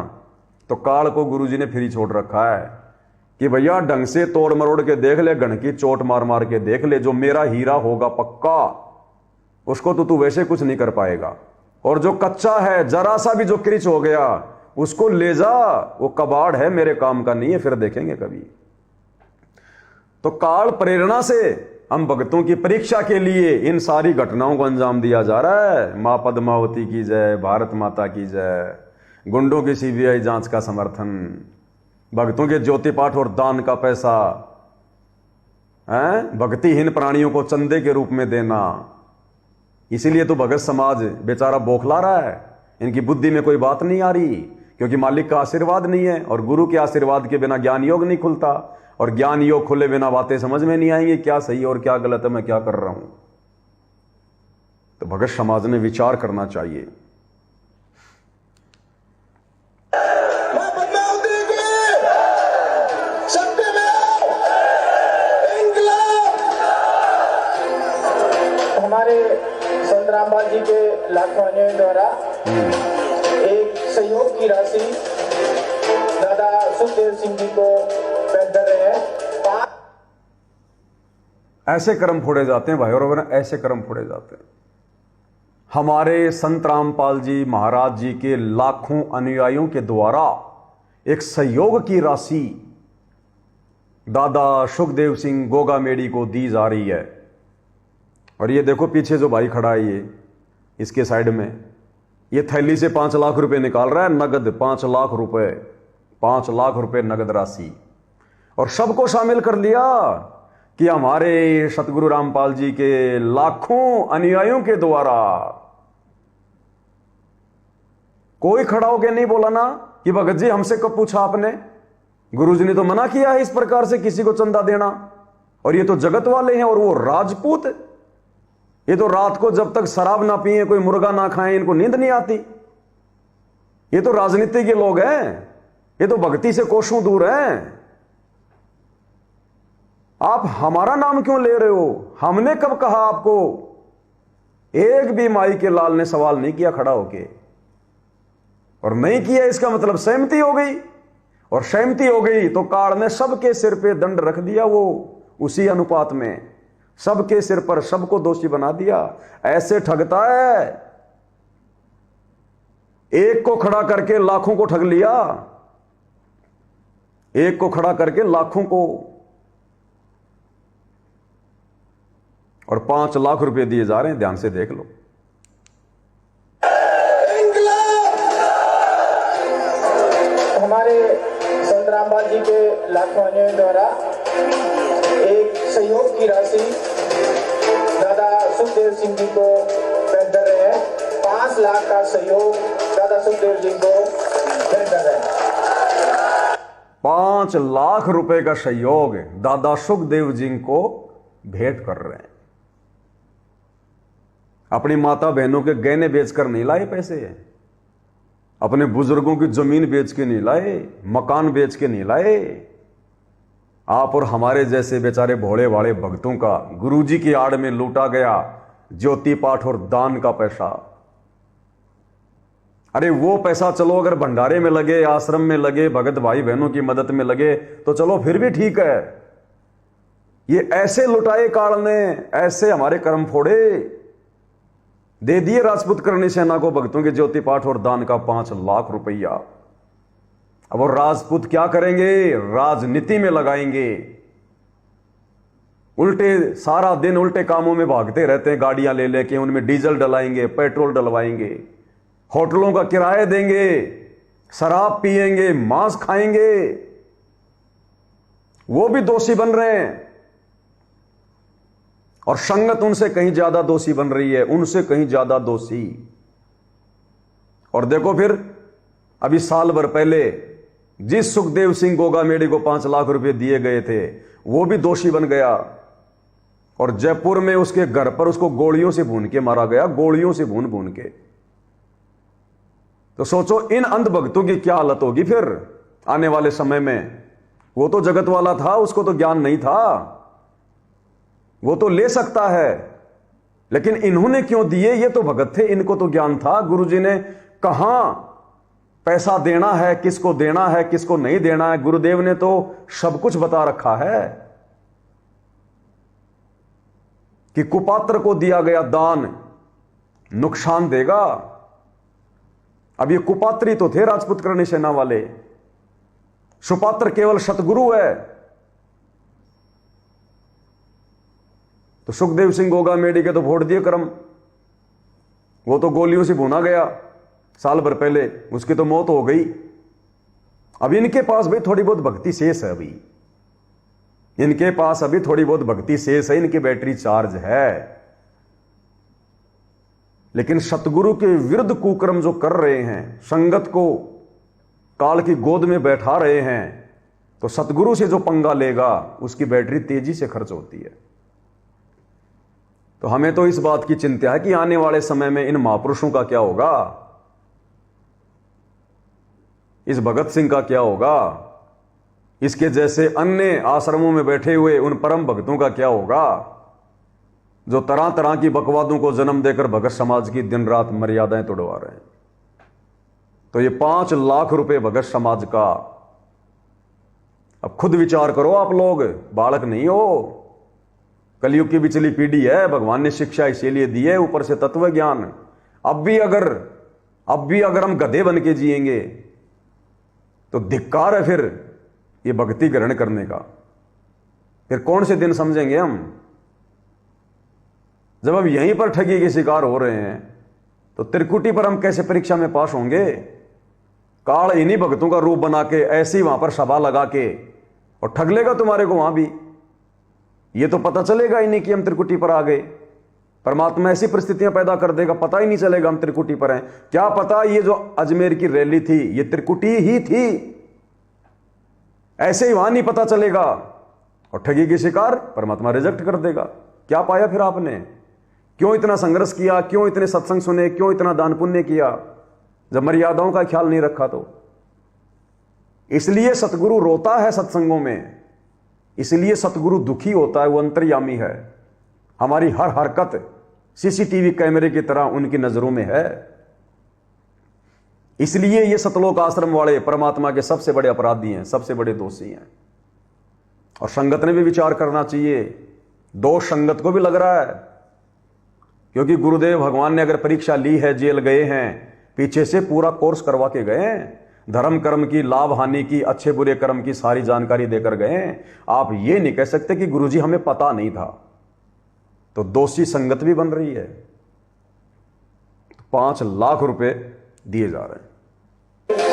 तो काल को गुरुजी ने फ्री छोड़ रखा है कि भैया ढंग से तोड़ मरोड़ के देख ले, गण की चोट मार मार के देख ले, जो मेरा हीरा होगा पक्का उसको तो तू वैसे कुछ नहीं कर पाएगा, और जो कच्चा है जरा सा भी जो क्रिच हो गया उसको ले जा, वो कबाड़ है, मेरे काम का नहीं है, फिर देखेंगे कभी। तो काल प्रेरणा से हम भक्तों की परीक्षा के लिए इन सारी घटनाओं को अंजाम दिया जा रहा है। मां पद्मावती की जय, भारत माता की जय, गुंडों की सीबीआई जांच का समर्थन, भक्तों के ज्योति पाठ और दान का पैसा है, भक्तिहीन प्राणियों को चंदे के रूप में देना। इसीलिए तो भगत समाज बेचारा बौखला रहा है, इनकी बुद्धि में कोई बात नहीं आ रही, क्योंकि मालिक का आशीर्वाद नहीं है, और गुरु के आशीर्वाद के बिना ज्ञान योग नहीं खुलता, और ज्ञान योग खुले बिना बातें समझ में नहीं आएंगी, क्या सही और क्या गलत है, मैं क्या कर रहा हूं। तो भगत समाज ने विचार करना चाहिए। हमारे संत रामपाल जी के लाखों अन्यायियों द्वारा एक सहयोग की राशि दादा सुखदेव सिंह जी को पेश कर रहे हैं। ऐसे कर्म फोड़े जाते हैं भाई और बहनों, ऐसे कर्म फोड़े जाते हैं। हमारे संत रामपाल जी महाराज जी के लाखों अनुयायियों के द्वारा एक सहयोग की राशि दादा सुखदेव सिंह गोगामेडी को दी जा रही है। और ये देखो पीछे जो भाई खड़ा है, ये इसके साइड में ये थैली से 5 लाख रुपए निकाल रहा है, नगद 5 लाख रुपए, 5 लाख रुपए नगद राशि, और सबको शामिल कर लिया कि हमारे सतगुरु रामपाल जी के लाखों अनुयायियों के द्वारा। कोई खड़ा होकर नहीं बोला ना कि भगत जी हमसे कब पूछा आपने, गुरुजी ने तो मना किया है इस प्रकार से किसी को चंदा देना, और ये तो जगत वाले हैं और वो राजपूत, ये तो रात को जब तक शराब ना पिए, कोई मुर्गा ना खाएं, इनको नींद नहीं आती। ये तो राजनीति के लोग हैं, ये तो भक्ति से कोसों दूर हैं। आप हमारा नाम क्यों ले रहे हो? हमने कब कहा आपको? एक भी माई के लाल ने सवाल नहीं किया खड़ा होके, और नहीं किया इसका मतलब सहमति हो गई, और सहमति हो गई तो काल ने सबके सिर पे दंड रख दिया, वो उसी अनुपात में सबके सिर पर सबको दोषी बना दिया। ऐसे ठगता है, एक को खड़ा करके लाखों को ठग लिया, एक को खड़ा करके लाखों को, और 5 लाख रुपए दिए जा रहे हैं। ध्यान से देख लो। हमारे संत रामपाल जी के लाखों अनुयायियों द्वारा एक सहयोग की राशि दादा सुखदेव सिंह जी को भेंट कर रहे हैं। 5 लाख का सहयोग दादा सुखदेव जी को भेंट कर रहे हैं। 5 लाख रुपए का सहयोग दादा सुखदेव जी को भेंट कर रहे हैं। अपनी माता बहनों के गहने बेचकर नहीं लाए पैसे, अपने बुजुर्गों की जमीन बेच के नहीं लाए, मकान बेच के नहीं लाए। आप और हमारे जैसे बेचारे भोले भाले भक्तों का गुरुजी की आड़ में लूटा गया ज्योति पाठ और दान का पैसा। अरे वो पैसा चलो अगर भंडारे में लगे, आश्रम में लगे, भगत भाई बहनों की मदद में लगे तो चलो फिर भी ठीक है। ये ऐसे लुटाए काल ने, ऐसे हमारे कर्म फोड़े, दे दिए राजपूत करनी सेना को भक्तों के ज्योति पाठ और दान का 5 लाख रुपया। अब वो राजपूत क्या करेंगे? राजनीति में लगाएंगे। उल्टे सारा दिन उल्टे कामों में भागते रहते हैं, गाड़ियां ले लेके उनमें डीजल डलाएंगे, पेट्रोल डलवाएंगे, होटलों का किराया देंगे, शराब पिएंगे, मांस खाएंगे। वो भी दोषी बन रहे हैं, और संगत उनसे कहीं ज्यादा दोषी बन रही है, उनसे कहीं ज्यादा दोषी। और देखो फिर अभी साल भर पहले जिस सुखदेव सिंह गोगामेडी को 5 लाख रुपए दिए गए थे वो भी दोषी बन गया, और जयपुर में उसके घर पर उसको गोलियों से भून के मारा गया, गोलियों से भून भून के। तो सोचो इन अंधभक्तों की क्या हालत होगी फिर आने वाले समय में। वो तो जगत वाला था, उसको तो ज्ञान नहीं था, वो तो ले सकता है, लेकिन इन्होंने क्यों दिए? ये तो भगत थे, इनको तो ज्ञान था। गुरुजी ने कहां पैसा देना है, किसको देना है, किसको नहीं देना है, गुरुदेव ने तो सब कुछ बता रखा है कि कुपात्र को दिया गया दान नुकसान देगा। अब ये कुपात्री तो थे राजपूत करनी सेना वाले, सुपात्र केवल सतगुरु है। तो सुखदेव सिंह गोगामेडी के तो फोड़ दिए कर्म, वो तो गोलियों से भुना गया साल भर पहले, उसकी तो मौत हो गई। अब इनके पास भी थोड़ी बहुत भक्ति शेष है, अभी इनके पास अभी थोड़ी बहुत भक्ति शेष है, इनकी बैटरी चार्ज है। लेकिन सतगुरु के विरुद्ध कुकर्म जो कर रहे हैं, संगत को काल की गोद में बैठा रहे हैं, तो सतगुरु से जो पंगा लेगा उसकी बैटरी तेजी से खर्च होती है। तो हमें तो इस बात की चिंता है कि आने वाले समय में इन महापुरुषों का क्या होगा, इस भगत सिंह का क्या होगा, इसके जैसे अन्य आश्रमों में बैठे हुए उन परम भक्तों का क्या होगा, जो तरह तरह की बकवादों को जन्म देकर भगत समाज की दिन रात मर्यादाएं तोड़वा रहे हैं। तो ये 5 लाख रुपए भगत समाज का, अब खुद विचार करो आप लोग, बालक नहीं हो, कलयुग की बिचली पीढ़ी है, भगवान ने शिक्षा इसीलिए दी है, ऊपर से तत्व ज्ञान। अब भी अगर हम गधे बन के जिएंगे तो धिक्कार है फिर ये भक्ति ग्रहण करने का। फिर कौन से दिन समझेंगे हम, जब हम यहीं पर ठगी के शिकार हो रहे हैं, तो त्रिकुटी पर हम कैसे परीक्षा में पास होंगे? काल इन्हीं भक्तों का रूप बना के ऐसी वहां पर सभा लगा के और ठग लेगा तुम्हारे को वहां भी। ये तो पता चलेगा ही नहीं कि हम त्रिकुटी पर आ गए। परमात्मा ऐसी परिस्थितियां पैदा कर देगा, पता ही नहीं चलेगा हम त्रिकुटी पर हैं। क्या पता ये जो अजमेर की रैली थी ये त्रिकुटी ही थी, ऐसे ही वहां नहीं पता चलेगा, और ठगी के शिकार परमात्मा रिजेक्ट कर देगा। क्या पाया फिर आपने? क्यों इतना संघर्ष किया, क्यों इतने सत्संग सुने, क्यों इतना दान पुण्य किया, जब मर्यादाओं का ख्याल नहीं रखा तो। इसलिए सतगुरु रोता है सत्संगों में, इसलिए सतगुरु दुखी होता है, वो अंतर्यामी है। हमारी हर हरकत सीसीटीवी कैमरे की तरह उनकी नजरों में है। इसलिए ये सतलोक आश्रम वाले परमात्मा के सबसे बड़े अपराधी हैं, सबसे बड़े दोषी हैं। और संगत ने भी विचार करना चाहिए, दोष संगत को भी लग रहा है, क्योंकि गुरुदेव भगवान ने अगर परीक्षा ली है, जेल गए हैं, पीछे से पूरा कोर्स करवा के गए हैं, धर्म कर्म की, लाभ हानि की, अच्छे बुरे कर्म की सारी जानकारी देकर गए हैं। आप ये नहीं कह सकते कि गुरुजी हमें पता नहीं था। तो दोषी संगत भी बन रही है। 5 लाख रुपए दिए जा रहे हैं।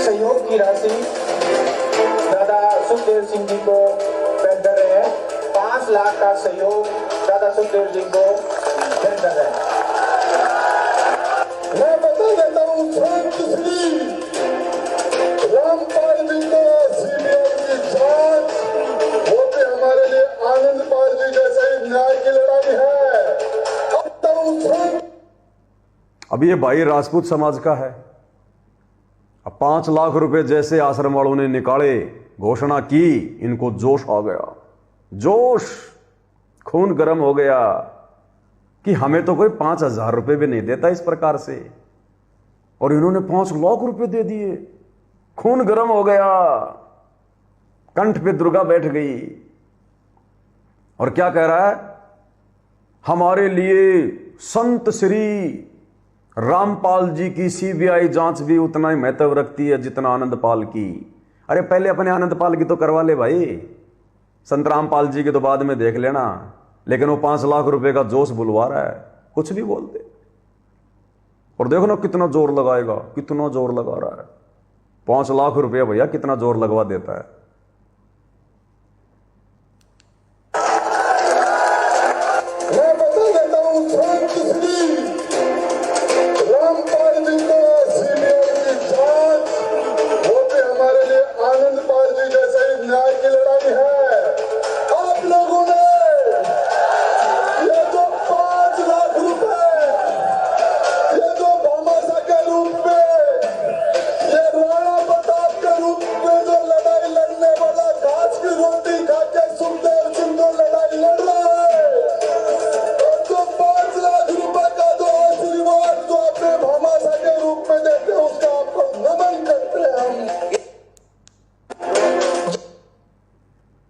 सहयोग की राशि दादा सुखदेव सिंह जी को पेश कर रहे हैं। 5 लाख का सहयोग दादा सुखदेव जी को पेश कर रहे हैं। मैं बता देता हूँ, रामपाल जी को सीबीआई की जांच, वो भी हमारे लिए आनंदपाल जी जैसे ही न्याय की लड़ाई है। अब ये भाई राजपूत समाज का है। अब 5 लाख रुपए जैसे आश्रम वालों ने निकाले, घोषणा की, इनको जोश आ गया, जोश, खून गर्म हो गया कि हमें तो कोई 5,000 रुपए भी नहीं देता इस प्रकार से, और इन्होंने 5 लाख रुपए दे दिए। खून गर्म हो गया, कंठ पे दुर्गा बैठ गई। और क्या कह रहा है, हमारे लिए संत श्री रामपाल जी की सीबीआई जांच भी उतना ही महत्व रखती है जितना आनंदपाल की। अरे पहले अपने आनंदपाल की तो करवा ले भाई, संत रामपाल जी की तो बाद में देख लेना। लेकिन वो 5 लाख रुपए का जोश बुलवा रहा है, कुछ भी बोल दे। और देखो ना कितना जोर लगाएगा, कितना जोर लगा रहा है। 5 लाख रुपया भैया कितना जोर लगवा देता है।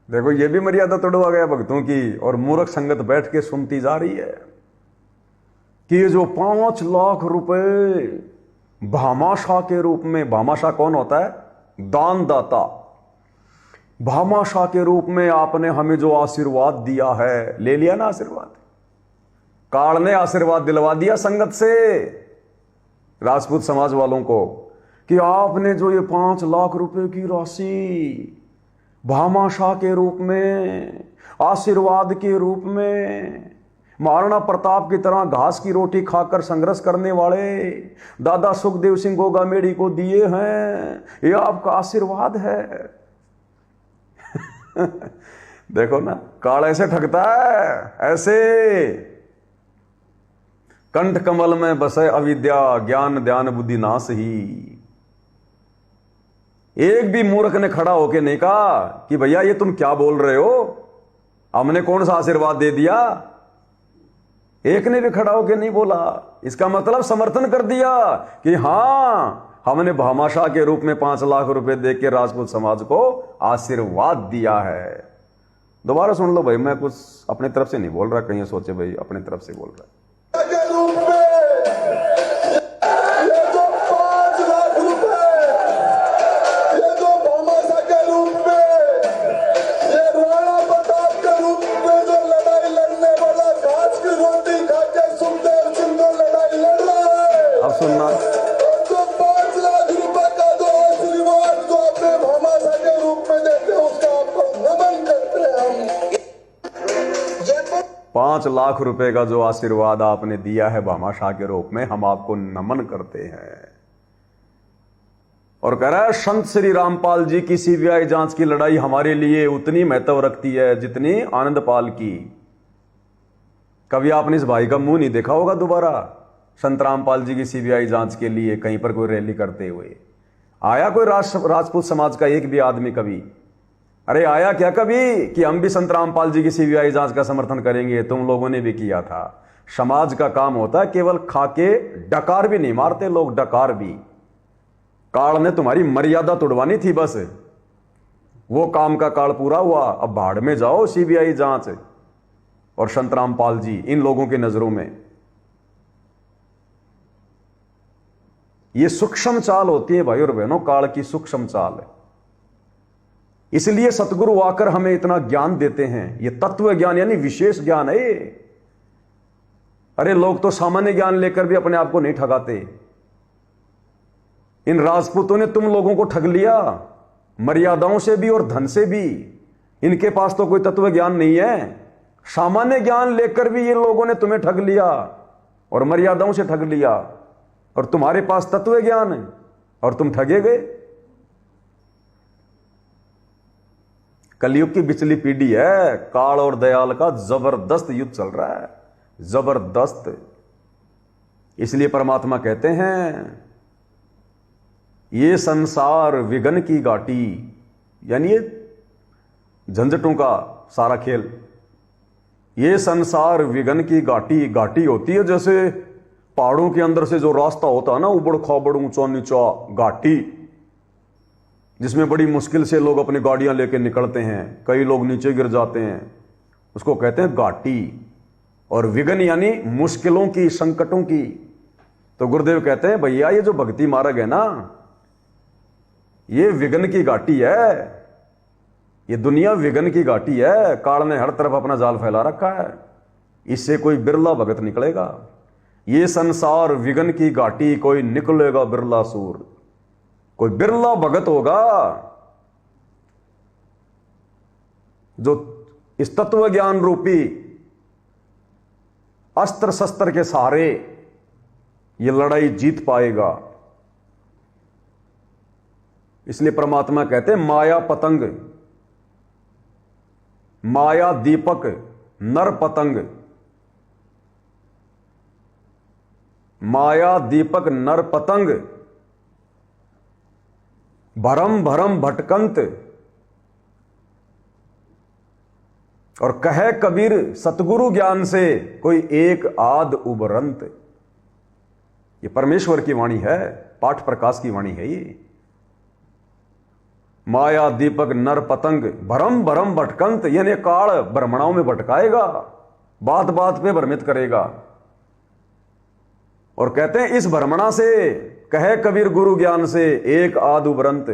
देखो ये भी मर्यादा तोड़वा गया भक्तों की, और मूर्ख संगत बैठ के सुनती जा रही है कि ये जो 5 लाख रुपए भामाशाह के रूप में, भामाशाह कौन होता है, दानदाता, भामाशाह के रूप में आपने हमें जो आशीर्वाद दिया है, ले लिया ना आशीर्वाद। काल ने आशीर्वाद दिलवा दिया संगत से राजपूत समाज वालों को कि आपने जो ये 5 लाख रुपए की राशि भामाशाह के रूप में, आशीर्वाद के रूप में, महाराणा प्रताप की तरह घास की रोटी खाकर संघर्ष करने वाले दादा सुखदेव सिंह गोगामेड़ी को दिए हैं, ये आपका आशीर्वाद है। देखो ना, काल ऐसे ठगता है, ऐसे। कंठ कमल में बसे अविद्या, ज्ञान ध्यान बुद्धि नाश ही। एक भी मूर्ख ने खड़ा होके नहीं कहा कि भैया ये तुम क्या बोल रहे हो, हमने कौन सा आशीर्वाद दे दिया। एक ने भी खड़ा होके नहीं बोला। इसका मतलब समर्थन कर दिया कि हां, हमने भामाशाह के रूप में 5 लाख रुपए दे के राजपूत समाज को आशीर्वाद दिया है। दोबारा सुन लो भाई, मैं कुछ अपने तरफ से नहीं बोल रहा, कहीं सोचे भाई अपने तरफ से बोल रहा है। अब सुनना, तो 5 लाख रुपए का जो आशीर्वाद जो अपने भामाशाह के रूप में देते हैं, उसका आपको नमन करते हैं हम। 5 लाख रुपए का जो आशीर्वाद आपने दिया है भामाशाह के रूप में, हम आपको नमन करते हैं। और कह रहा है संत श्री रामपाल जी की सीबीआई जांच की लड़ाई हमारे लिए उतनी महत्व रखती है जितनी आनंदपाल की। कभी आपने इस भाई का मुंह नहीं देखा होगा दोबारा संत रामपाल जी की सीबीआई जांच के लिए कहीं पर कोई रैली करते हुए? आया कोई राजपूत समाज का एक भी आदमी कभी? अरे आया क्या कभी कि हम भी संत रामपाल जी की सीबीआई जांच का समर्थन करेंगे? तुम लोगों ने भी किया था। समाज का काम होता है केवल खाके डकार भी नहीं मारते लोग, डकार भी। काल ने तुम्हारी मर्यादा तोड़वानी थी बस, वो काम का काल पूरा हुआ। अब भाड़ में जाओ सीबीआई जांच और संत रामपाल जी इन लोगों की नजरों में। ये सूक्ष्म चाल होती है भाई और बहनों, काल की सूक्ष्म चाल। इसलिए सतगुरु आकर हमें इतना ज्ञान देते हैं। ये तत्व ज्ञान यानी विशेष ज्ञान है ये। अरे लोग तो सामान्य ज्ञान लेकर भी अपने आप को नहीं ठगाते। इन राजपूतों ने तुम लोगों को ठग लिया, मर्यादाओं से भी और धन से भी। इनके पास तो कोई तत्व ज्ञान नहीं है, सामान्य ज्ञान लेकर भी ये लोगों ने तुम्हें ठग लिया और मर्यादाओं से ठग लिया, और तुम्हारे पास तत्व ज्ञान है और तुम ठगे गए। कलयुग की बिचली पीढ़ी है, काल और दयाल का जबरदस्त युद्ध चल रहा है, जबरदस्त। इसलिए परमात्मा कहते हैं ये संसार विघन की घाटी, यानी ये झंझटों का सारा खेल। ये संसार विघन की घाटी, घाटी होती है जैसे पहाड़ों के अंदर से जो रास्ता होता है ना, उबड़ खाबड़ ऊंचा नीचा घाटी, जिसमें बड़ी मुश्किल से लोग अपनी गाड़ियां लेकर निकलते हैं, कई लोग नीचे गिर जाते हैं, उसको कहते हैं घाटी। और विघन यानी मुश्किलों की, संकटों की। तो गुरुदेव कहते हैं भैया ये जो भक्ति मार्ग है ना, ये विघन की घाटी है, ये दुनिया विघन की घाटी है। काल ने हर तरफ अपना जाल फैला रखा है, इससे कोई बिरला भगत निकलेगा। ये संसार विघन की घाटी, कोई निकलेगा बिरला सूर, कोई बिरला भगत होगा जो इस तत्व ज्ञान रूपी अस्त्र शस्त्र के सहारे ये लड़ाई जीत पाएगा। इसलिए परमात्मा कहते हैं माया पतंग, माया दीपक नर पतंग, माया दीपक नर पतंग, भरम भरम भटकंत, और कहे कबीर सतगुरु ज्ञान से कोई एक आद उबरंत। ये परमेश्वर की वाणी है, पाठ प्रकाश की वाणी है ये। माया दीपक नर पतंग भरम भरम भटकंत, यानी काल भ्रमणाओं में भटकाएगा, बात बात पे भ्रमित करेगा। और कहते हैं इस भ्रमणा से कहे कबीर गुरु ज्ञान से एक आद उबरंत,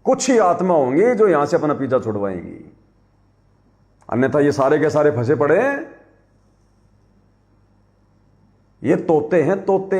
कुछ ही आत्मा होंगी जो यहां से अपना पीछा छुड़वाएंगी, अन्यथा ये सारे के सारे फंसे पड़े हैं। ये तोते हैं, तोते।